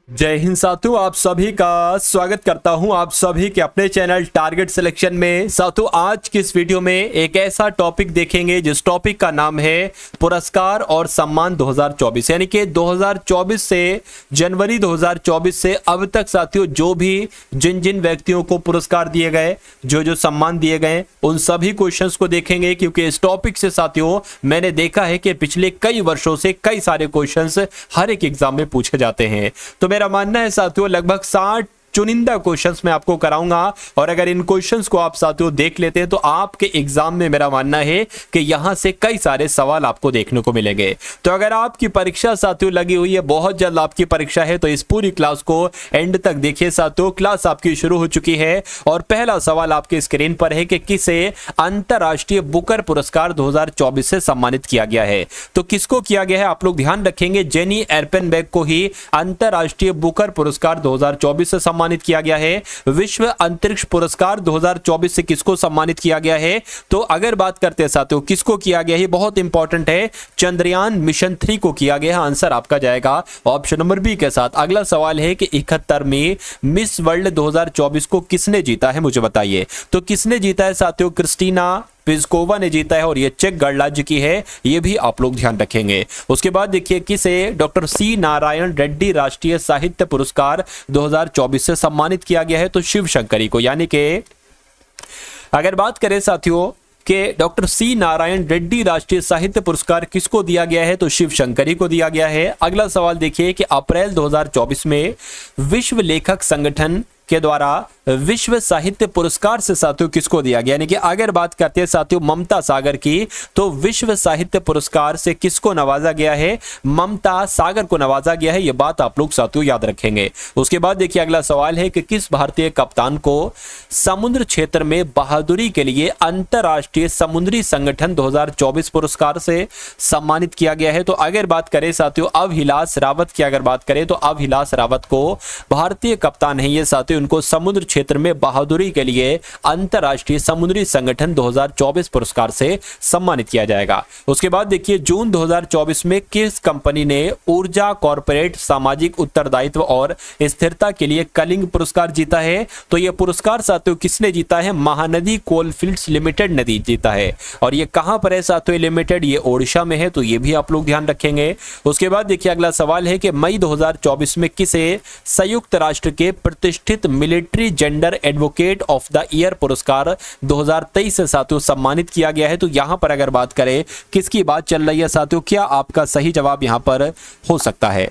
जय हिंद साथियों, आप सभी का स्वागत करता हूं आप सभी के अपने चैनल टारगेट सिलेक्शन में। साथियों, आज की इस वीडियो में एक ऐसा टॉपिक देखेंगे जिस टॉपिक का नाम है पुरस्कार और सम्मान 2024। यानी कि 2024 से जनवरी 2024 से अब तक साथियों जो भी जिन जिन व्यक्तियों को पुरस्कार दिए गए, जो जो सम्मान दिए गए, उन सभी क्वेश्चंस को देखेंगे। क्योंकि इस टॉपिक से साथियों मैंने देखा है कि पिछले कई वर्षों से कई सारे क्वेश्चंस हर एक एग्जाम में पूछे जाते हैं। तो मेरा मानना है साथियों लगभग 60 चुनिंदा क्वेश्चंस मैं आपको कराऊंगा, और अगर इन क्वेश्चंस को आप साथियों देख लेते हैं तो आपके एग्जाम में मेरा मानना है कि यहां से कई सारे सवाल आपको देखने को मिलेंगे। तो अगर आपकी परीक्षा साथियों लगी हुई है, बहुत जल्द आपकी परीक्षा है, तो इस पूरी क्लास को एंड तक देखिए साथियों। क्लास आपकी शुरू हो चुकी है और पहला सवाल आपके स्क्रीन पर है कि किसे अंतरराष्ट्रीय बुकर पुरस्कार 2024 से सम्मानित किया गया है। तो किसको किया गया है आप लोग ध्यान रखेंगे, जेनी एर्पेनबेक को ही अंतरराष्ट्रीय बुकर पुरस्कार 2024 से सम्मानित किया गया है। विश्व अंतरिक्ष पुरस्कार 2024 से किसको सम्मानित किया गया है? तो अगर बात करते हैं साथियों किसको किया गया है, बहुत इंपॉर्टेंट है, चंद्रयान मिशन 3 को किया गया है। आंसर आपका जाएगा ऑप्शन नंबर बी के साथ। अगला सवाल है कि 71वीं मिस वर्ल्ड 2024 को किसने जीता है, मुझे बताइए। तो किसने जीता है साथियों? क्रिस्टीना पिस्कोवा ने जीता है और ये चेक गणराज्य की है, ये भी आप लोग ध्यान रखेंगे। उसके बाद देखिए किसे डॉक्टर सी नारायण रेड्डी राष्ट्रीय साहित्य पुरस्कार 2024 से सम्मानित किया गया है? तो शिव शंकरी को। यानी कि अगर बात करें साथियों कि डॉक्टर सी नारायण रेड्डी राष्ट्रीय साहित्य पुरस्कार किसको दिया गया है? तो शिव शंकरी को दिया गया है। अगला सवाल देखिए कि अप्रैल 2024 में विश्व लेखक संगठन के द्वारा विश्व साहित्य पुरस्कार से साथियों किसको दिया गया? यानी कि अगर बात करते हैं साथियों ममता सागर की, तो विश्व साहित्य पुरस्कार से किसको नवाजा गया है? ममता सागर को नवाजा गया है। यह बात आप लोग साथियों याद रखेंगे। उसके बाद देखिए अगला सवाल है कि किस भारतीय कप्तान को समुद्र क्षेत्र में बहादुरी के लिए अंतरराष्ट्रीय समुद्री संगठन 2024 पुरस्कार से सम्मानित किया गया है? तो अगर बात करें साथियों अभिलाष रावत की, अगर बात करें तो अभिलाष रावत को भारतीय कप्तान है ये साथियों, उनको समुद्र क्षेत्र में बहादुरी के लिए अंतरराष्ट्रीय समुद्री संगठन 2024 पुरस्कार से सम्मानित किया जाएगा। उसके बाद देखिए जून 2024 में किस कंपनी ने ऊर्जा कॉर्पोरेट सामाजिक उत्तरदायित्व और स्थिरता के लिए कलिंग पुरस्कार जीता है? तो यह पुरस्कार साथियों किसने जीता है? महानदी कोलफील्ड्स लिमिटेड ने जीता है। और ये कहां पर है साथियों लिमिटेड? ये ओडिशा में है, तो ये भी आप लोग ध्यान रखेंगे। उसके बाद देखिए अगला सवाल है कि मई 2024 में किसे संयुक्त राष्ट्र के प्रतिष्ठित military gender advocate of the year पुरस्कार 2023 से साथियों सम्मानित किया गया है? तो यहां पर अगर बात करें किसकी बात चल रही है साथियों, क्या आपका सही जवाब यहां पर हो सकता है?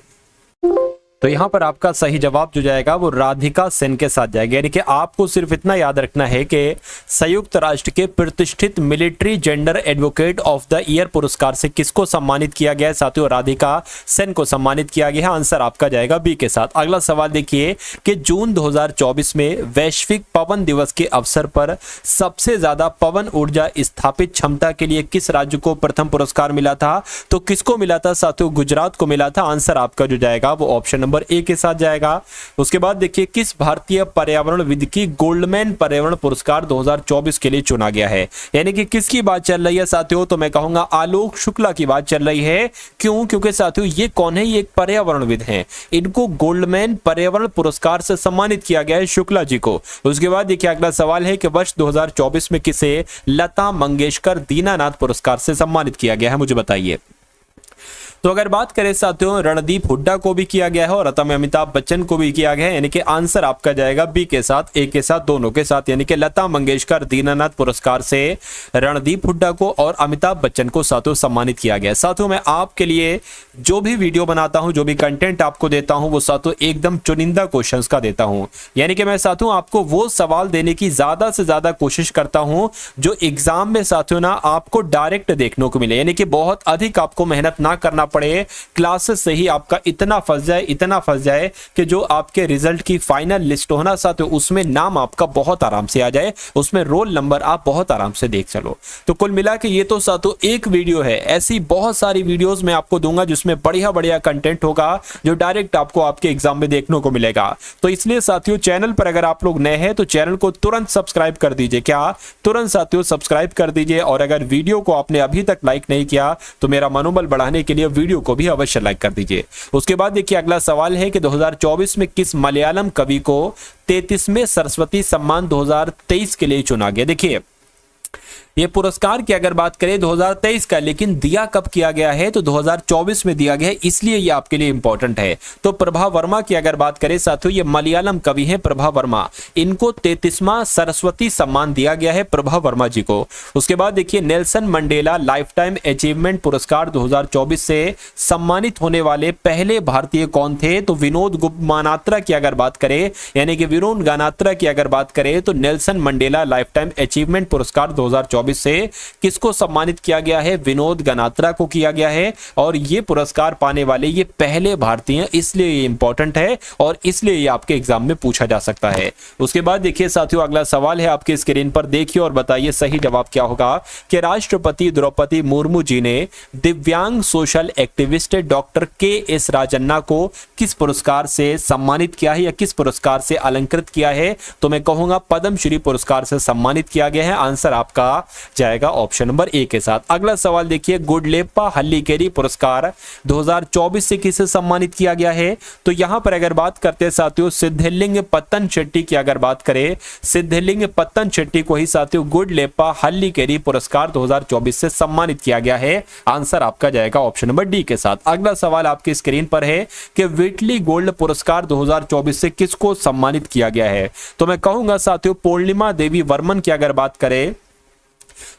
तो यहां पर आपका सही जवाब जो जाएगा वो राधिका सेन के साथ जाएगा। यानी कि आपको सिर्फ इतना याद रखना है कि संयुक्त राष्ट्र के प्रतिष्ठित military gender advocate of the year पुरस्कार से किसको सम्मानित किया गया है साथियों? राधिका सेन को सम्मानित किया गया है। आंसर आपका जाएगा बी के साथ। अगला सवाल देखिए कि जून 2024 में वैश्विक पवन दिवस के अवसर पर सबसे ज्यादा पवन ऊर्जा स्थापित क्षमता के लिए किस राज्य को प्रथम पुरस्कार मिला था? तो किसको मिला था साथियों? गुजरात को मिला था। आंसर आपका जो जाएगा वो ऑप्शन नंबर ए के साथ जाएगा। उसके बाद देखिए किस भारतीय पर्यावरणविद की गोल्डमैन पर्यावरण पुरस्कार 2024 के लिए चुना गया है? यानी कि किसकी बात चल रही है साथियों? तो मैं कहूंगा आलोक शुक्ला की बात चल रही है। क्यों? क्योंकि साथियों ये कौन है? ये एक पर्यावरणविद हैं, इनको गोल्डमैन पर्यावरण पुरस्कार से सम्मानित किया गया है, शुक्ला जी को। उसके बाद देखिए अगला सवाल है कि वर्ष 2024 में किसे लता मंगेशकर दीनानाथ पुरस्कार से सम्मानित किया गया है, मुझे बताइए। तो अगर बात करें साथियों रणदीप हुड्डा को भी किया गया है और अमिताभ बच्चन को भी किया गया है। यानी कि आंसर आपका जाएगा बी के साथ, ए के साथ, दोनों के साथ। यानी कि लता मंगेशकर दीनानाथ पुरस्कार से रणदीप हुड्डा को और अमिताभ बच्चन को साथियों सम्मानित किया गया है। साथियों मैं आपके लिए जो भी वीडियो बनाता हूं, जो भी कंटेंट आपको देता हूं, वो साथियों एकदम चुनिंदा क्वेश्चंस का देता हूं। यानी कि मैं साथियों आपको वो सवाल देने की ज्यादा से ज्यादा कोशिश करता हूं जो एग्जाम में साथियों ना आपको डायरेक्ट देखने को मिले। यानी कि बहुत अधिक आपको मेहनत ना करना पड़े, क्लासेस से ही आपका इतना फंस जाए कि जो आपके रिजल्ट की फाइनल लिस्ट हो ना साथियों उसमें नाम आपका बहुत आराम से आ जाए, उसमें रोल नंबर आप बहुत आराम से देख चलो। तो कुल मिला के ये तो साथियों एक वीडियो है, ऐसी बहुत सारी वीडियोस मैं आपको दूंगा जिसमें बढ़िया बढ़िया कंटेंट होगा जो डायरेक्ट आपको आपके एग्जाम में देखने को मिलेगा। तो इसलिए साथियों चैनल पर अगर आप लोग नए हैं तो चैनल को तुरंत सब्सक्राइब कर दीजिए। क्या तुरंत साथियों सब्सक्राइब कर दीजिए। और अगर वीडियो को आपने अभी तक लाइक नहीं किया तो मेरा मनोबल बढ़ाने के लिए वीडियो को भी अवश्य लाइक कर दीजिए। उसके बाद देखिए अगला सवाल है कि 2024 में किस मलयालम कवि को 33वें सरस्वती सम्मान 2023 के लिए चुना गया। देखिए ये पुरस्कार की अगर बात करें 2023 का, लेकिन दिया कब किया गया है तो 2024 में दिया गया है, इसलिए ये आपके लिए इंपॉर्टेंट है। तो प्रभा वर्मा की अगर बात करें साथियों, ये मलयालम कवि है प्रभा वर्मा, इनको 33वां सरस्वती सम्मान दिया गया है प्रभा वर्मा जी को। उसके बाद देखिए Nelson Mandela life time achievement पुरस्कार 2024 से सम्मानित होने वाले पहले भारतीय कौन थे, तो विनोद गनात्रा की अगर बात करें, यानी कि विनोद गनात्रा की अगर बात करें तो Nelson Mandela life time achievement पुरस्कार 2024 से किसको सम्मानित किया गया है, विनोद गनात्रा को किया गया है। और ये पुरस्कार पाने वाले ये पहले भारतीय हैं, इसलिए ये इंपॉर्टेंट है और इसलिए ये आपके एग्जाम में पूछा जा सकता है। उसके बाद देखिए साथियों अगला सवाल है आपके स्क्रीन पर, देखिए और बताइए सही जवाब क्या होगा कि राष्ट्रपति द्रौपदी मुर्मू जी ने दिव्यांग social activist doctor KS. Rajanna को किस पुरस्कार से सम्मानित किया है या किस पुरस्कार से अलंकृत किया है, तो मैं कहूंगा पद्मश्री पुरस्कार से सम्मानित किया गया है। आंसर आपका जाएगा ऑप्शन नंबर ए के साथ। अगला सवाल देखिए गुडलेप्पा हल्लीकेरी पुरस्कार 2024 से किसे सम्मानित किया गया है, तो यहां पर अगर बात करते हैं साथियों सिद्धलिंग पत्तन शेट्टी की अगर बात करें, सिद्धलिंग पत्तन शेट्टी को ही साथियों गुडलेप्पा हल्लीकेरी पुरस्कार 2024 से सम्मानित किया गया है। आंसर आपका जाएगा ऑप्शन नंबर डी के साथ। अगला सवाल आपकी स्क्रीन पर है कि व्हिटली गोल्ड पुरस्कार 2024 से किसको सम्मानित किया गया है, तो मैं कहूंगा साथियों पूर्णिमा देवी वर्मन की अगर बात करें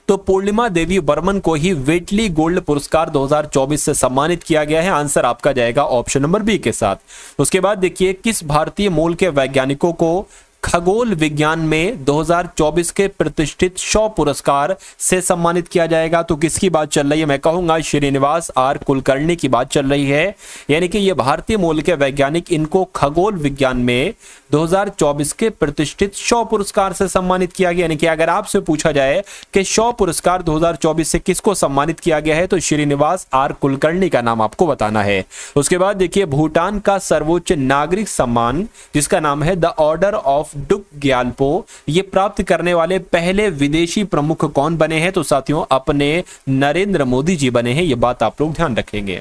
तो पूर्णिमा देवी वर्मन को ही व्हिटली गोल्ड पुरस्कार 2024 से सम्मानित किया गया है। आंसर आपका जाएगा ऑप्शन नंबर बी के साथ। उसके बाद देखिए किस भारतीय मूल के वैज्ञानिकों को खगोल विज्ञान में 2024 के प्रतिष्ठित शॉ पुरस्कार से सम्मानित किया जाएगा, तो किसकी बात चल रही है, मैं कहूंगा श्रीनिवास आर कुलकर्णी की बात चल रही है। यानी कि ये भारतीय मूल के वैज्ञानिक, इनको खगोल विज्ञान में 2024 के प्रतिष्ठित शॉ पुरस्कार से सम्मानित किया गया। यानी कि अगर आपसे पूछा जाए कि शॉ पुरस्कार 2024 से किसको सम्मानित किया गया है, तो श्रीनिवास आर कुलकर्णी का नाम आपको बताना है। उसके बाद देखिए भूटान का सर्वोच्च नागरिक सम्मान जिसका नाम है द ऑर्डर ऑफ डुक ग्याल्पो, ये प्राप्त करने वाले पहले विदेशी प्रमुख कौन बने हैं, तो साथियों अपने नरेंद्र मोदी जी बने हैं। ये बात आप लोग ध्यान रखेंगे।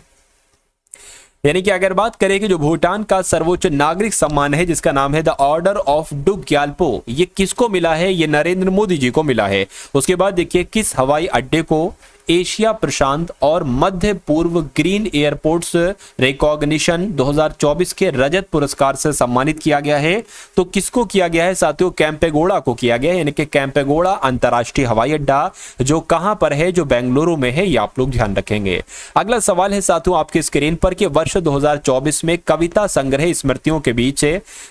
यानी कि अगर बात करें कि जो भूटान का सर्वोच्च नागरिक सम्मान है जिसका नाम है द ऑर्डर ऑफ डुक ग्याल्पो, ये किसको मिला है, ये नरेंद्र मोदी जी को मिला है। उसके बाद देखिए किस हवाई अड्डे को एशिया प्रशांत और मध्य पूर्व ग्रीन एयरपोर्ट्स रिकॉग्निशन 2024 के रजत पुरस्कार से सम्मानित किया गया है, तो किसको किया गया है साथियों, कैंपेगौड़ा को किया गया है। यानी कि कैंपेगौड़ा अंतरराष्ट्रीय हवाई अड्डा जो कहां पर है, जो बेंगलुरु में है, ये आप लोग ध्यान रखेंगे। अगला सवाल है साथियों आपके स्क्रीन पर कि वर्ष 2024 में कविता संग्रह स्मृतियों के बीच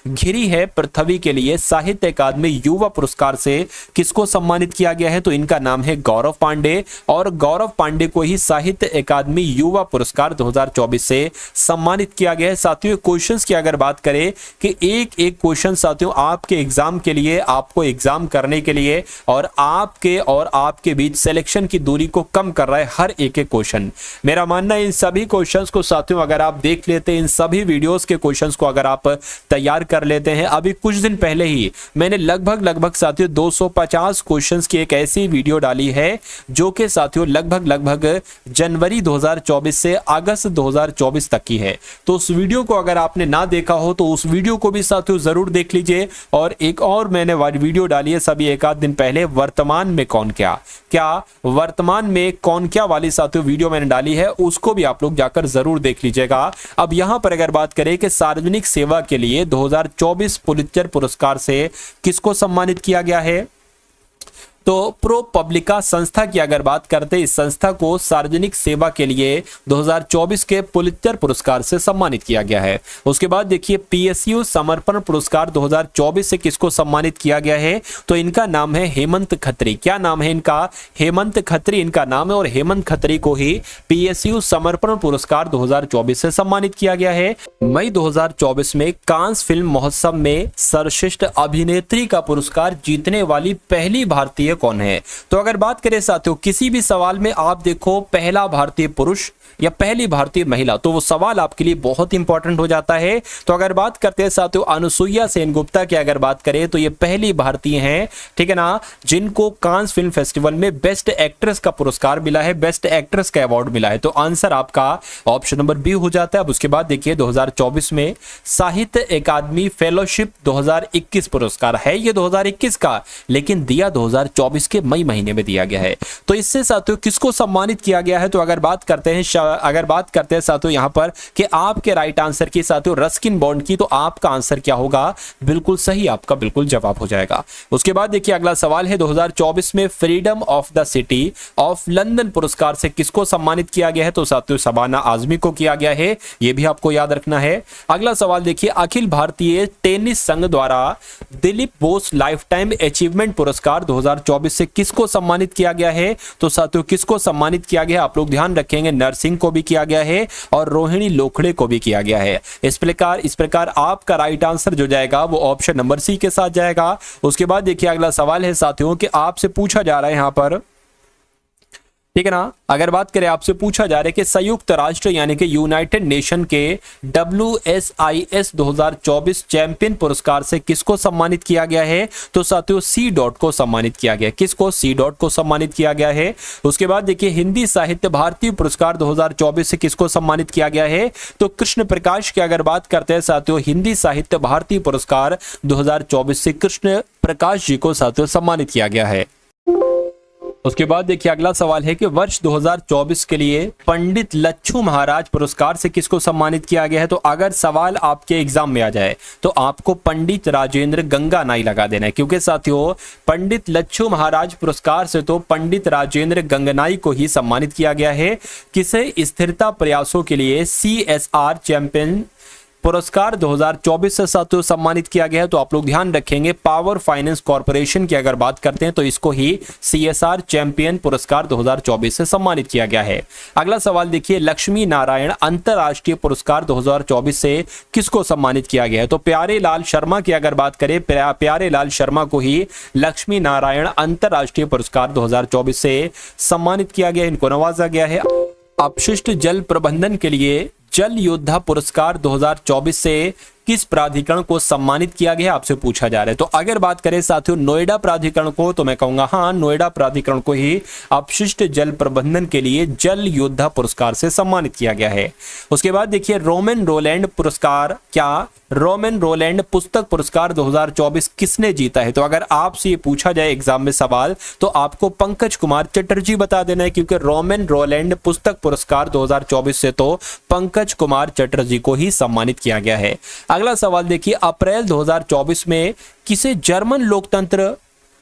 घिरी है पृथ्वी के लिए साहित्य अकादमी युवा पुरस्कार से किसको सम्मानित किया गया है, तो इनका नाम है गौरव पांडे, और गौरव पांडे को ही साहित्य अकादमी युवा पुरस्कार 2024 से सम्मानित किया गया है। साथियों क्वेश्चंस की अगर बात करें कि एक एक क्वेश्चन साथियों आपके एग्जाम के लिए, आपको एग्जाम करने के लिए और आपके बीच सिलेक्शन की दूरी को कम कर रहा है हर एक एक क्वेश्चन। मेरा मानना है इन सभी क्वेश्चंस को साथियों अगर आप देख लेते हैं, इन सभी वीडियोस के क्वेश्चंस को अगर आप तैयार कर लेते हैं, अभी कुछ दिन पहले ही मैंने लगभग साथियों 250 क्वेश्चंस की एक ऐसी वीडियो डाली है जो कि साथियों लगभग जनवरी 2024 से अगस्त 2024 तक की है। तो उस वीडियो को अगर आपने ना देखा हो तो उस वीडियो को भी साथियों जरूर देख लीजिए। और एक और मैंने वीडियो डाली है सभी एक आध दिन पहले, वर्तमान में कौन क्या वाली साथियों वीडियो मैंने डाली है, उसको भी आप लोग जाकर जरूर देख लीजिएगा। अब यहां पर अगर बात करें कि सार्वजनिक सेवा के लिए 2024 पुलित्जर पुरस्कार से किसको सम्मानित किया गया है, तो प्रो पब्लिका संस्था की अगर बात करते हैं, इस संस्था को सार्वजनिक सेवा के लिए 2024 के पुलित्जर पुरस्कार से सम्मानित किया गया है। उसके बाद देखिए पीएसयू समर्पण पुरस्कार 2024 से किसको सम्मानित किया गया है, तो इनका नाम है हेमंत खत्री। क्या नाम है इनका, हेमंत खत्री इनका नाम है, और हेमंत खत्री को ही पीएसयू समर्पण पुरस्कार 2024 से सम्मानित किया गया है। मई 2024 में कांस फिल्म महोत्सव में सर्वश्रेष्ठ अभिनेत्री का पुरस्कार जीतने वाली पहली भारतीय भारतीय कौन है। तो अगर बात करें साथियों किसी भी सवाल में आप देखो पहला भारतीय पुरुष या पहली भारतीय महिला, तो वो सवाल आपके लिए बहुत इंपॉर्टेंट हो जाता है। तो अगर बात करते हैं साथियों अनुसुईया सेनगुप्ता की अगर बात करें तो ये पहली भारतीय हैं, ठीक है ना, जिनको कांस फिल्म फेस्टिवल में बेस्ट एक्ट्रेस का पुरस्कार मिला है, बेस्ट एक्ट्रेस का अवार्ड मिला है। तो आंसर आपका ऑप्शन नंबर बी हो जाता है। अब उसके बाद देखिए 2024 में साहित्य अकादमी फेलोशिप 2021 पुरस्कार है, ये 2021 का, लेकिन दिया 2024 के मई महीने में दिया गया है। तो इससे साथियों किसको सम्मानित किया गया है, तो अगर बात करते हैं साथियों यहां पर कि आपके राइट आंसर की साथियों रस्किन बॉन्ड की, तो आपका आंसर क्या होगा, बिल्कुल सही आपका बिल्कुल जवाब हो जाएगा। उसके बाद देखिए अगला सवाल है 2024 में freedom of the city of London पुरस्कार से किसको सम्मानित किया गया है, तो साथियों शबाना आजमी को किया गया है, यह भी आपको याद रखना है। अगला सवाल देखिए अखिल भारतीय टेनिस संघ द्वारा Dilip Bose life time achievement पुरस्कार 2024 से किसको सम्मानित किया गया है, तो साथियों किसको सम्मानित किया गया, आप लोग ध्यान रखेंगे नरसिंह को भी किया गया है और रोहिणी लोखड़े को भी किया गया है। इस प्रकार आपका राइट आंसर जो जाएगा वो ऑप्शन नंबर सी के साथ जाएगा। उसके बाद देखिए अगला सवाल है साथियों कि आपसे पूछा जा रहा है यहां पर, ठीक है ना, अगर बात करें आपसे पूछा जा रहा है कि संयुक्त राष्ट्र यानी कि यूनाइटेड नेशन के WSIS 2024 चैंपियन पुरस्कार से किसको सम्मानित किया गया है, तो साथियों सी डॉट को सम्मानित किया गया, किसको, सी डॉट को सम्मानित किया गया है। उसके बाद देखिए हिंदी साहित्य भारतीय पुरस्कार 2024 से किसको सम्मानित किया गया है, तो कृष्ण प्रकाश की अगर बात करते हैं साथियों हिंदी साहित्य भारतीय पुरस्कार 2024 से कृष्ण प्रकाश जी को साथियों सम्मानित किया गया है। उसके बाद देखिए अगला सवाल है कि वर्ष 2024 के लिए पंडित लच्छू महाराज पुरस्कार से किसको सम्मानित किया गया है। तो अगर सवाल आपके एग्जाम में आ जाए तो आपको पंडित राजेंद्र गंगानाई लगा देना है, क्योंकि साथियों पंडित लच्छू महाराज पुरस्कार से तो पंडित राजेंद्र गंगनाई को ही सम्मानित किया गया है। किसे, स्थिरता प्रयासों के लिए CSR चैंपियन पुरस्कार 2024 से साथियों सम्मानित किया गया है। तो आप लोग ध्यान रखेंगे पावर फाइनेंस कॉर्पोरेशन की अगर बात करते हैं तो इसको ही CSR चैंपियन पुरस्कार 2024 से सम्मानित किया गया है। अगला सवाल देखिए लक्ष्मी नारायण अंतरराष्ट्रीय पुरस्कार 2024 से किसको सम्मानित किया गया है, तो प्यारे लाल शर्मा की अगर बात करें प्यारे लाल शर्मा को ही लक्ष्मी नारायण अंतरराष्ट्रीय पुरस्कार 2024 से सम्मानित किया गया, इनको नवाजा गया है। अपशिष्ट जल प्रबंधन के लिए जल योद्धा पुरस्कार 2024 से किस प्राधिकरण को सम्मानित किया गया आपसे पूछा जा रहा है। तो अगर बात करें साथियों नोएडा प्राधिकरण को, तो मैं कहूंगा हाँ नोएडा प्राधिकरण को ही अपशिष्ट जल प्रबंधन के लिए जल योद्धा पुरस्कार से सम्मानित किया गया है। उसके बाद देखिए रोमन रोलैंड पुरस्कार, क्या रोमन रोलैंड पुस्तक पुरस्कार 2024 किसने जीता है। तो अगर आपसे ये पूछा जाए एग्जाम में सवाल तो आपको पंकज कुमार चटर्जी बता देना है, क्योंकि रोमन रोलैंड पुस्तक पुरस्कार 2024 से तो पंकज कुमार चटर्जी को ही सम्मानित किया गया है। अगला सवाल देखिए अप्रैल 2024 में किसे जर्मन लोकतंत्र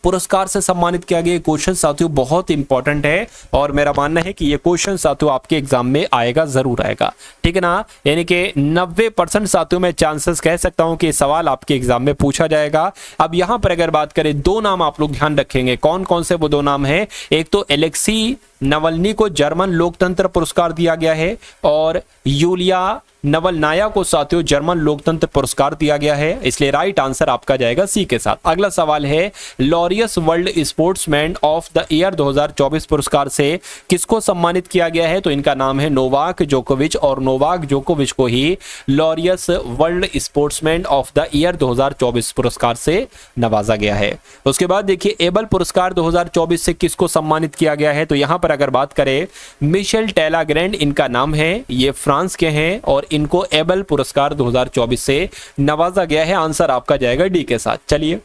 पुरस्कार से सम्मानित किया गया। क्वेश्चन साथियों बहुत इंपॉर्टेंट है और मेरा मानना है कि ये क्वेश्चन साथियों आपके एग्जाम में आएगा, जरूर आएगा, ठीक है ना, यानी कि 90% साथियों में चांसेस कह सकता हूं कि सवाल आपके एग्जाम में पूछा जाएगा। अब यहां पर अगर बात करें दो नाम आप लोग ध्यान रखेंगे, कौन कौन से वो दो नाम है, एक तो एलेक्सी नवल्नी को जर्मन लोकतंत्र पुरस्कार दिया गया है और यूलिया नवलनाया को साथियों जर्मन लोकतंत्र पुरस्कार दिया गया है, इसलिए राइट आंसर आपका जाएगा सी के साथ। अगला सवाल है Laureus world sportsman of the year 2024 पुरस्कार से किसको सम्मानित किया गया है, तो इनका नाम है नोवाक जोकोविच और नोवाक जोकोविच को ही Laureus world sportsman of the year 2024 पुरस्कार से नवाजा गया है। उसके बाद देखिए एबल पुरस्कार 2024 से किसको सम्मानित किया गया है, तो यहां पर अगर बात करें मिशेल टेलाग्रैंड इनका नाम है, ये फ्रांस के हैं और इनको एबल पुरस्कार 2024 से नवाजा गया है। आंसर आपका जाएगा डी के साथ। चलिए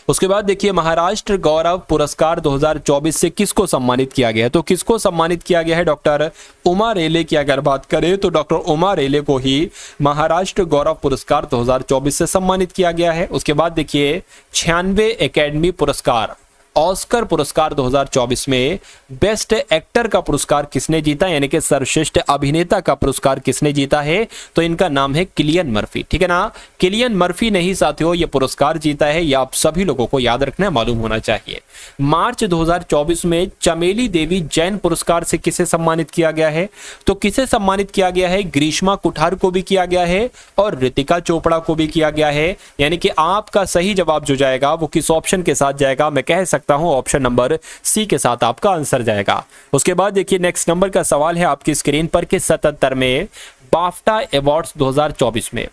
उसके बाद देखिए महाराष्ट्र गौरव पुरस्कार 2024 से किसको सम्मानित किया गया है, तो किसको सम्मानित किया गया है, डॉक्टर उमा रेले की अगर बात करें तो डॉक्टर उमा रेले को ही महाराष्ट्र गौरव पुरस्कार 2024 से सम्मानित किया गया है। उसके बाद देखिए 96 एकेडमी पुरस्कार ऑस्कर पुरस्कार 2024 में बेस्ट एक्टर का पुरस्कार किसने जीता, यानी कि सर्वश्रेष्ठ अभिनेता का पुरस्कार किसने जीता है, तो इनका नाम है किलियन मर्फी, ठीक है ना, किलियन मर्फी ने ही साथियों ये पुरस्कार जीता है, ये आप सभी लोगों को याद रखना मालूम होना चाहिए। मार्च 2024 में चमेली देवी जैन पुरस्कार से किसे सम्मानित किया गया है, तो किसे सम्मानित किया गया है, ग्रीष्मा कुठार को भी किया गया है और रितिका चोपड़ा को भी किया गया है, यानी कि आपका सही जवाब जो जाएगा वो किस ऑप्शन के साथ जाएगा, मैं कह सकता सकता हूं ऑप्शन नंबर सी के साथ आपका आंसर जाएगा। उसके बाद देखिए नेक्स्ट नंबर का सवाल है आपकी स्क्रीन पर कि 77 में बाफ्टा अवार्ड्स 2024 में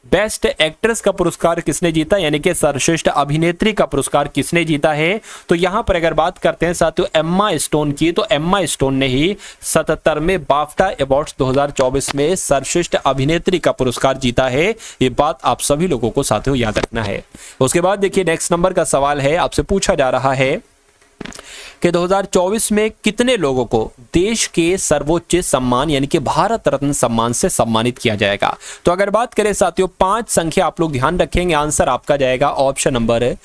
बेस्ट एक्ट्रेस का पुरस्कार किसने जीता, यानी कि सर्वश्रेष्ठ अभिनेत्री का पुरस्कार किसने जीता है। तो यहां पर अगर बात करते हैं साथियों एम्मा स्टोन की, तो एम्मा स्टोन ने ही 77 में बाफ्टा अवार्ड्स 2024 में सर्वश्रेष्ठ अभिनेत्री का पुरस्कार जीता है। ये बात आप सभी लोगों को साथियों याद रखना है। उसके बाद देखिए नेक्स्ट नंबर का सवाल है, आपसे पूछा जा रहा है कि 2024 में कितने लोगों को देश के सर्वोच्च सम्मान यानी कि भारत रत्न सम्मान से सम्मानित किया जाएगा। तो अगर बात करें साथियों 5 संख्या आप लोग ध्यान रखेंगे, आंसर आपका जाएगा ऑप्शन नंबर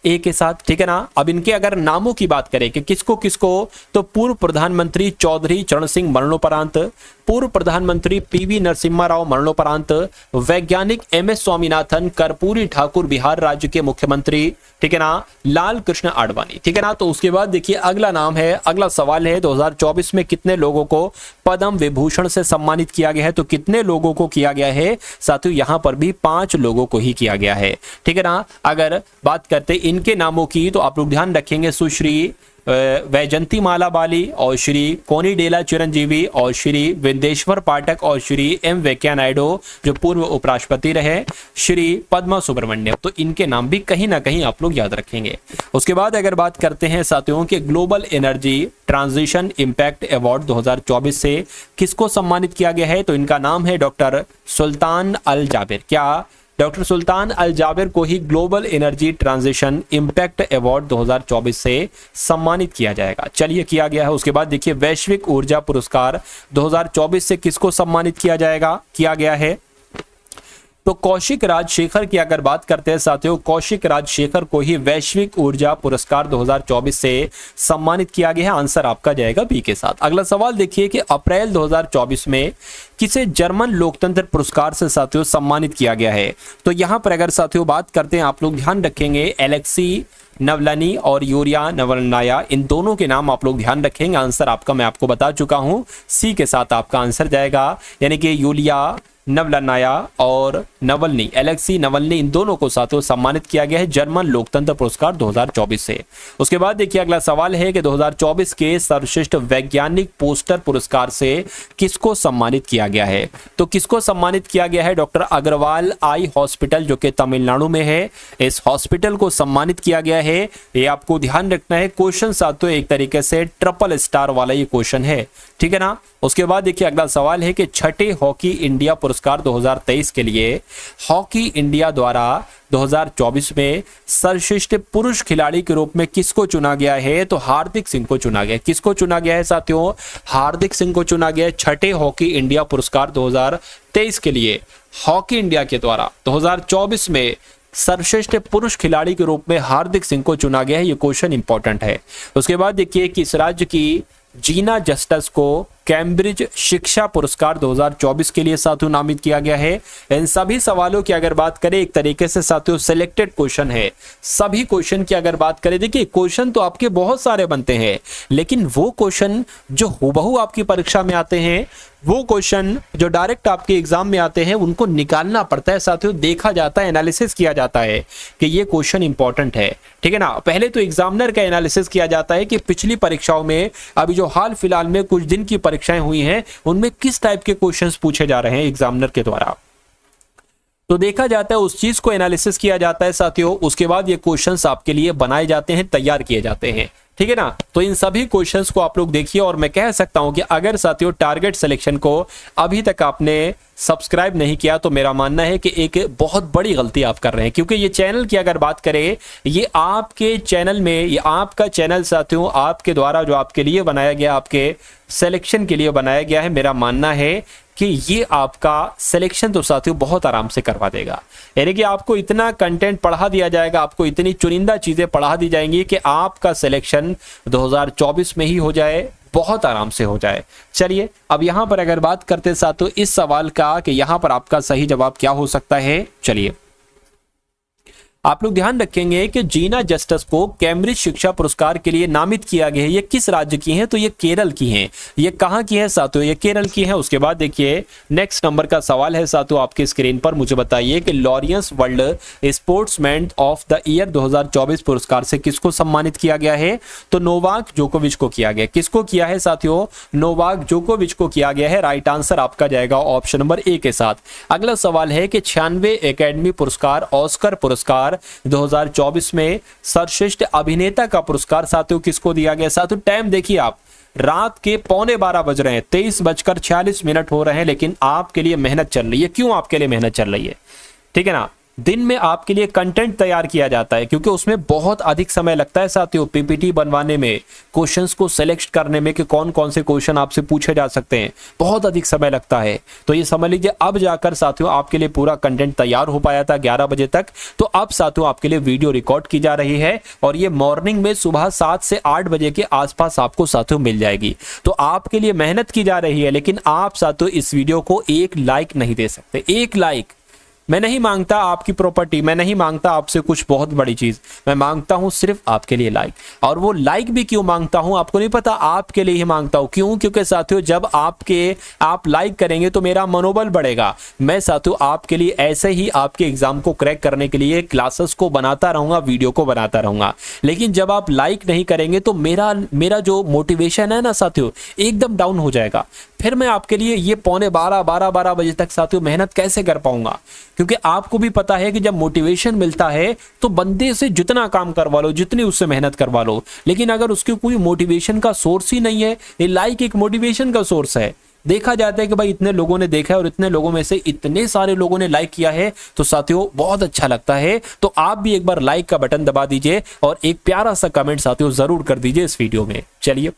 ए के साथ, ठीक है ना। अब इनके अगर नामों की बात करें कि किसको किसको, तो पूर्व प्रधानमंत्री चौधरी चरण सिंह मरणोपरांत, पूर्व प्रधानमंत्री पीवी नरसिम्हा राव मरणोपरांत, वैज्ञानिक एमएस स्वामीनाथन, कर्पूरी ठाकुर बिहार राज्य के मुख्यमंत्री, ठीक है ना, लाल कृष्ण आडवाणी, ठीक है ना। तो उसके बाद देखिए अगला नाम है, अगला सवाल है 2024 में कितने लोगों को पद्म विभूषण से सम्मानित किया गया है। तो कितने लोगों को किया गया है साथियों, यहां पर भी 5 लोगों को ही किया गया है, ठीक है ना। अगर बात करते इनके नामों की तो आप लोग ध्यान रखेंगे सुश्री वैजंती माला बाली और श्री कोनिडेला चिरंजीवी और श्री विंदेश्वर पाठक और श्री एम वेंकैया नायडू जो पूर्व उपराष्ट्रपति रहे, श्री पद्मा सुब्रमण्यम। तो इनके नाम भी कहीं ना कहीं आप लोग याद रखेंगे। उसके बाद अगर बात करते हैं साथियों के global energy transition impact award 2024 से किसको सम्मानित किया गया है। तो इनका नाम है डॉक्टर सुल्तान अल जाबिर। क्या डॉक्टर सुल्तान अल जाबिर को ही global energy transition impact award 2024 से सम्मानित किया जाएगा। चलिए किया गया है। उसके बाद देखिए वैश्विक ऊर्जा पुरस्कार 2024 से किसको सम्मानित किया जाएगा, किया गया है। तो कौशिक राजशेखर की अगर बात करते हैं साथियों, कौशिक राजशेखर को ही वैश्विक ऊर्जा पुरस्कार 2024 से सम्मानित किया गया है। आंसर आपका जाएगा बी के साथ। अगला सवाल देखिए कि अप्रैल 2024 में किसे जर्मन लोकतंत्र पुरस्कार से साथियों सम्मानित किया गया है। तो यहां पर अगर साथियों बात करते हैं आप लोग ध्यान रखेंगे एलेक्सी नवलनी और यूरिया नवलनाया, इन दोनों के नाम आप लोग ध्यान रखेंगे। आंसर आपका मैं आपको बता चुका हूं, सी के साथ आपका आंसर जाएगा, यानी कि यूलिया नवलनाया और नवलनी, एलेक्सी नवलनी, इन दोनों को साथियों सम्मानित किया गया है जर्मन लोकतंत्र पुरस्कार 2024 से। उसके बाद देखिए अगला सवाल है कि 2024 के सर्वश्रेष्ठ वैज्ञानिक पोस्टर पुरस्कार से किसको सम्मानित किया गया है। तो किसको सम्मानित किया गया है, डॉक्टर अग्रवाल आई हॉस्पिटल जो कि तमिलनाडु में है, इस हॉस्पिटल को सम्मानित किया गया है। ये आपको ध्यान रखना है। क्वेश्चन साथियों एक तरीके से ट्रिपल स्टार वाला ये क्वेश्चन है, ठीक है ना। उसके बाद देखिए अगला सवाल है कि छठे हॉकी इंडिया पुरस्कार 2023 के लिए हॉकी इंडिया द्वारा 2024 में सर्वश्रेष्ठ पुरुष खिलाड़ी के रूप में किसको चुना गया है। तो हार्दिक सिंह को चुना गया। किसको चुना गया है साथियों, हार्दिक सिंह को चुना गया। छठे हॉकी इंडिया पुरस्कार 2023 के लिए हॉकी इंडिया के द्वारा 2024 में सर्वश्रेष्ठ पुरुष खिलाड़ी के रूप में हार्दिक सिंह को चुना गया है। ये क्वेश्चन इंपॉर्टेंट है। उसके बाद देखिए किस राज्य की जीना जस्टिस को कैम्ब्रिज शिक्षा पुरस्कार 2024 के लिए साथियों नामित किया गया है। इन सभी सवालों की अगर बात करें एक तरीके से साथियों सिलेक्टेड क्वेश्चन है। सभी क्वेश्चन की अगर बात करें, देखिए क्वेश्चन तो आपके बहुत सारे बनते हैं, लेकिन वो क्वेश्चन जो हूबहू आपकी परीक्षा में आते हैं, वो क्वेश्चन जो डायरेक्ट आपके एग्जाम में आते हैं, उनको निकालना पड़ता है साथियों, देखा जाता है, एनालिसिस किया जाता है कि ये क्वेश्चन इंपॉर्टेंट है, ठीक है ना। पहले तो एग्जामिनर का एनालिसिस किया जाता है कि पिछली परीक्षाओं में, अभी जो हाल फिलहाल में कुछ दिन की परीक्षाएं हुई हैं, उनमें किस टाइप के क्वेश्चंस पूछे जा रहे हैं एग्जामिनर के द्वारा। तो देखा जाता है, उस चीज को एनालिसिस किया जाता है साथियों। उसके बाद ये क्वेश्चंस आपके लिए बनाए जाते हैं, तैयार किए जाते हैं, ठीक है ना। तो इन सभी क्वेश्चंस को आप लोग देखिए, और मैं कह सकता हूं कि अगर साथियों टारगेट सिलेक्शन को अभी तक आपने सब्सक्राइब नहीं किया तो मेरा मानना है कि एक बहुत बड़ी गलती आप कर रहे हैं, क्योंकि ये चैनल की अगर बात करें, ये आपके चैनल में, ये आपका चैनल साथियों आपके द्वारा जो आपके लिए बनाया गया, आपके सिलेक्शन के लिए बनाया गया है। मेरा मानना है कि ये आपका सिलेक्शन तो साथियों बहुत आराम से करवा देगा। यानी कि आपको इतना कंटेंट पढ़ा दिया जाएगा, आपको इतनी चुनिंदा चीजें पढ़ा दी जाएंगी कि आपका सिलेक्शन 2024 में ही हो जाए, बहुत आराम से हो जाए। चलिए अब यहां पर अगर बात करते साथियों इस सवाल का कि यहां पर आपका सही जवाब क्या हो सकता है, चलिए आप लोग ध्यान रखेंगे कि जीना जस्टिस को कैम्ब्रिज शिक्षा पुरस्कार के लिए नामित किया गया है। ये किस राज्य की हैं? तो ये केरल की हैं। ये कहाँ की है साथियों? ये केरल की है। उसके बाद देखिए नेक्स्ट नंबर का सवाल है साथियों आपके स्क्रीन पर, मुझे बताइए कि Laureus world sportsman of the year 2024 पुरस्कार से किसको सम्मानित किया गया है? तो नोवाक जोकोविच को किया गया। किसको किया है साथियों? नोवाक जोकोविच को किया गया है। राइट आंसर आपका जाएगा ऑप्शन नंबर ए के साथ। अगला सवाल है कि 96वें एकेडमी पुरस्कार ऑस्कर पुरस्कार 2024 में सर्वश्रेष्ठ अभिनेता का पुरस्कार साथियों किसको दिया गया? साथियों टाइम देखिए, आप रात के 11:15 बज रहे हैं, 23:46 हो रहे हैं, लेकिन आपके लिए मेहनत चल रही है। क्यों आपके लिए मेहनत चल रही है? ठीक है ना, दिन में आपके लिए कंटेंट तैयार किया जाता है क्योंकि उसमें बहुत अधिक समय लगता है साथियों, पीपीटी बनवाने में, क्वेश्चंस को सेलेक्ट करने में कि कौन कौन से क्वेश्चन आपसे पूछे जा सकते हैं, बहुत अधिक समय लगता है। तो ये समझ लीजिए अब जाकर साथियों आपके लिए पूरा कंटेंट तैयार हो पाया था 11 बजे तक, तो अब साथियों आपके लिए वीडियो रिकॉर्ड की जा रही है और ये मॉर्निंग में सुबह 7 से 8 बजे के आसपास आपको साथियों मिल जाएगी। तो आपके लिए मेहनत की जा रही है, लेकिन आप साथियों इस वीडियो को एक लाइक नहीं दे सकते। एक लाइक मैं नहीं मांगता आपकी प्रॉपर्टी, मैं नहीं मांगता आपसे कुछ बहुत बड़ी चीज, मैं मांगता हूं सिर्फ आपके लिए लाइक। और वो लाइक भी क्यों मांगता हूं आपको नहीं पता, आपके लिए ही मांगता हूं। क्यों? क्योंकि साथियों जब आप लाइक करेंगे तो मेरा मनोबल बढ़ेगा। मैं साथियों आपके लिए ऐसे ही आपके एग्जाम को क्रैक करने के लिए क्लासेस को बनाता रहूंगा, वीडियो को बनाता रहूंगा। लेकिन जब आप लाइक नहीं करेंगे तो मेरा जो मोटिवेशन है ना साथियों एकदम डाउन हो जाएगा। फिर मैं आपके लिए ये 11:15 बजे तक साथियों मेहनत कैसे कर पाऊंगा? क्योंकि आपको भी पता है कि जब मोटिवेशन मिलता है तो बंदे से जितना काम करवा लो, जितनी उससे मेहनत करवा लो, लेकिन अगर उसके कोई मोटिवेशन का सोर्स ही नहीं है, ये लाइक एक मोटिवेशन का सोर्स है। देखा जाता है कि भाई इतने लोगों ने देखा है और इतने लोगों में से इतने सारे लोगों ने लाइक किया है, तो साथियों बहुत अच्छा लगता है। तो आप भी एक बार लाइक का बटन दबा दीजिए और एक प्यारा सा कमेंट साथियों जरूर कर दीजिए इस वीडियो में। चलिए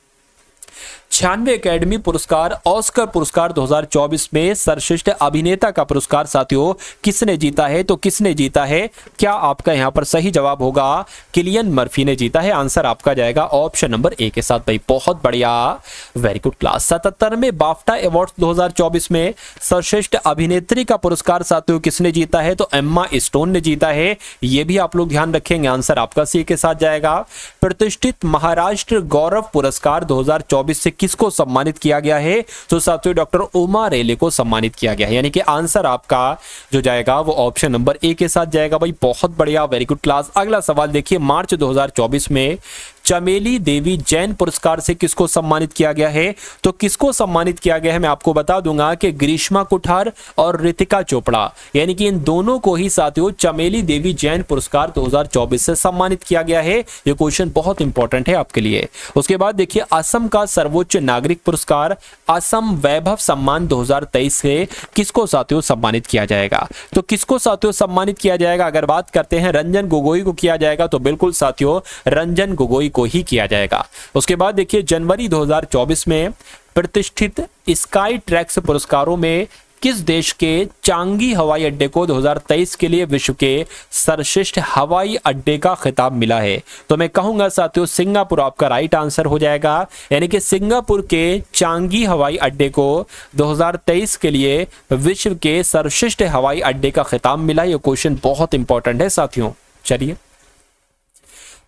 96वें एकेडमी पुरस्कार ऑस्कर पुरस्कार 2024 में सर्वश्रेष्ठ अभिनेता का पुरस्कार साथियों किसने जीता है? तो किसने जीता है? क्या आपका यहां पर सही जवाब होगा किलियन मर्फी ने जीता है। आंसर आपका जाएगा ऑप्शन नंबर ए के साथ। भाई बहुत बढ़िया, वेरी गुड क्लास। 77वें बाफ्टा अवार्ड 2024 में सर्वश्रेष्ठ अभिनेत्री का पुरस्कार साथियों किसने जीता है? तो एम्मा स्टोन ने जीता है। यह भी आप लोग ध्यान रखेंगे, आंसर आपका सी के साथ जाएगा। प्रतिष्ठित महाराष्ट्र गौरव पुरस्कार 2024 से किसको सम्मानित किया गया है? तो साथियों डॉक्टर उमा रेले को सम्मानित किया गया है, यानी कि आंसर आपका जो जाएगा वो ऑप्शन नंबर ए के साथ जाएगा। भाई बहुत बढ़िया, वेरी गुड क्लास। अगला सवाल देखिए, मार्च 2024 में चमेली देवी जैन पुरस्कार से किसको सम्मानित किया गया है? तो किसको सम्मानित किया गया है मैं आपको बता दूंगा कि ग्रीष्मा कुठार और रितिका चोपड़ा, यानी कि इन दोनों को ही साथियों चमेली देवी जैन पुरस्कार 2024 से सम्मानित किया गया है। यह क्वेश्चन बहुत इंपॉर्टेंट है आपके लिए। उसके बाद देखिए असम का सर्वोच्च नागरिक पुरस्कार असम वैभव सम्मान 2023 से किसको साथियों सम्मानित किया जाएगा? तो किसको साथियों सम्मानित किया जाएगा? अगर बात करते हैं रंजन गोगोई को किया जाएगा, तो बिल्कुल साथियों रंजन गोगोई को ही किया जाएगा। उसके बाद देखिए जनवरी 2024 में प्रतिष्ठित स्काई ट्रैक्स पुरस्कारों में किस देश के चांगी हवाई अड्डे को 2023 के लिए विश्व के सर्वश्रेष्ठ हवाई अड्डे का खिताब मिला है? तो मैं कहूंगा साथियों सिंगापुर आपका राइट आंसर हो जाएगा, यानी कि सिंगापुर के चांगी हवाई अड्डे को 2023 के लिए विश्व के सर्वश्रेष्ठ हवाई अड्डे का खिताब मिला। यह क्वेश्चन बहुत इंपॉर्टेंट है साथियों। चलिए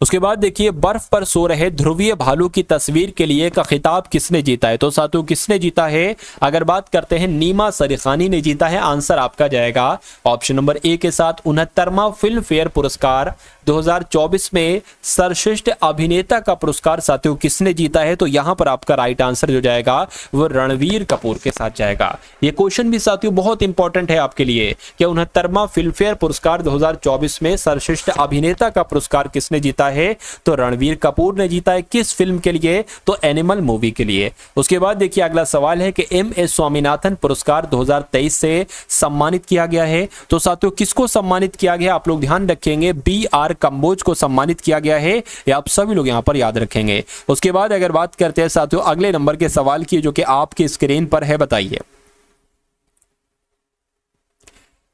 उसके बाद देखिए बर्फ पर सो रहे ध्रुवीय भालू की तस्वीर के लिए का खिताब किसने जीता है? तो साथियों किसने जीता है? अगर बात करते हैं नीमा सरीखानी ने जीता है। आंसर आपका जाएगा ऑप्शन नंबर ए के साथ। 69वां फिल्म फेयर पुरस्कार 2024 में सर्वश्रेष्ठ अभिनेता का पुरस्कार साथियों किसने जीता है? तो यहां पर आपका राइट आंसर जो जाएगा वो रणवीर कपूर के साथ जाएगा। ये क्वेश्चन भी साथियों बहुत इंपॉर्टेंट है आपके लिए कि 69वां फिल्म फेयर पुरस्कार 2024 में सर्वश्रेष्ठ अभिनेता का पुरस्कार किसने जीता है? तो रणवीर कपूर ने जीता है। किस फिल्म के लिए? तो एनिमल मूवी के लिए। उसके बाद देखिए अगला सवाल है कि एम.एस. स्वामीनाथन पुरस्कार 2023 से सम्मानित किया गया है। तो साथियों किसको सम्मानित किया गया? आप लोग ध्यान रखेंगे बी.आर. कंबोज को सम्मानित किया गया है। ये आप सभी लोग यहां पर याद रखेंगे। उसके बाद अगर बात करते हैं साथियों अगले नंबर के सवाल की, जो कि आपकी स्क्रीन पर है, बताइए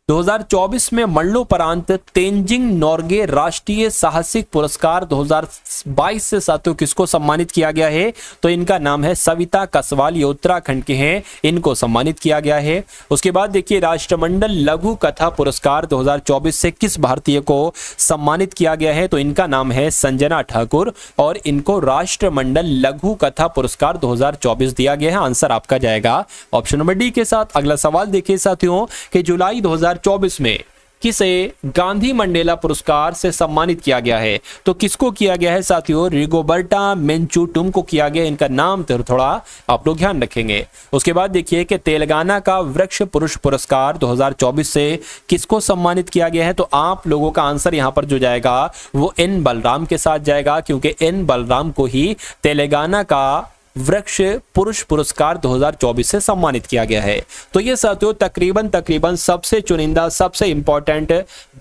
2024 में मरणोपरांत तेंजिंग नोर्गे राष्ट्रीय साहसिक पुरस्कार 2022 से साथियों किसको सम्मानित किया गया है? तो इनका नाम है सविता कसवाल, ये उत्तराखंड के हैं, इनको सम्मानित किया गया है। उसके बाद देखिए राष्ट्रमंडल लघु कथा पुरस्कार 2024 से किस भारतीय को सम्मानित किया गया है? तो इनका नाम है संजना ठाकुर और इनको राष्ट्रमंडल लघु कथा पुरस्कार 2024 दिया गया है। आंसर आपका जाएगा ऑप्शन नंबर डी के साथ। अगला सवाल देखिए साथियों कि जुलाई 2024 में किसे गांधी मंडेला पुरस्कार से सम्मानित किया गया है? तो किसको किया गया है साथियों? रिगोबर्टा मेंचूटुम को किया गया। इनका नाम तो थोड़ा आप लोग ध्यान रखेंगे। उसके बाद देखिए कि तेलंगाना का वृक्ष पुरुष पुरस्कार 2024 से किसको सम्मानित किया गया है? तो आप लोगों का आंसर यहां पर जो जाएगा वो एन बलराम के साथ जाएगा, क्योंकि एन बलराम को ही तेलंगाना का वृक्ष पुरुष पुरस्कार 2024 से सम्मानित किया गया है। तो ये साथियों तकरीबन सबसे चुनिंदा, सबसे इंपॉर्टेंट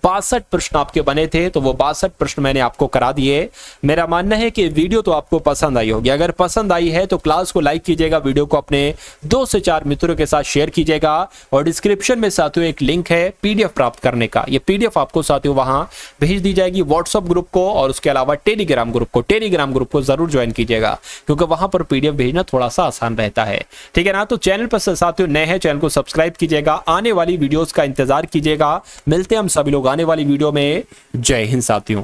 62 प्रश्न आपके बने थे। तो वो 62 प्रश्न मैंने आपको करा दिए। मेरा मानना है कि वीडियो तो आपको पसंद आई होगी। अगर पसंद आई है तो क्लास को लाइक कीजिएगा, वीडियो को अपने 2 से 4 मित्रों के साथ शेयर कीजिएगा और डिस्क्रिप्शन में साथियों एक लिंक है पीडीएफ प्राप्त करने का। ये पीडीएफ आपको साथियों वहां भेज दी जाएगी व्हाट्सएप ग्रुप को और उसके अलावा टेलीग्राम ग्रुप को जरूर ज्वाइन कीजिएगा, क्योंकि वहां पर पीडीएफ भेजना थोड़ा सा आसान रहता है। ठीक है ना? तो चैनल पर साथियों नए हैं, चैनल को सब्सक्राइब कीजिएगा, आने वाली वीडियोस का इंतजार कीजिएगा। मिलते हैं हम सभी लोग आने वाली वीडियो में। जय हिंद साथियों।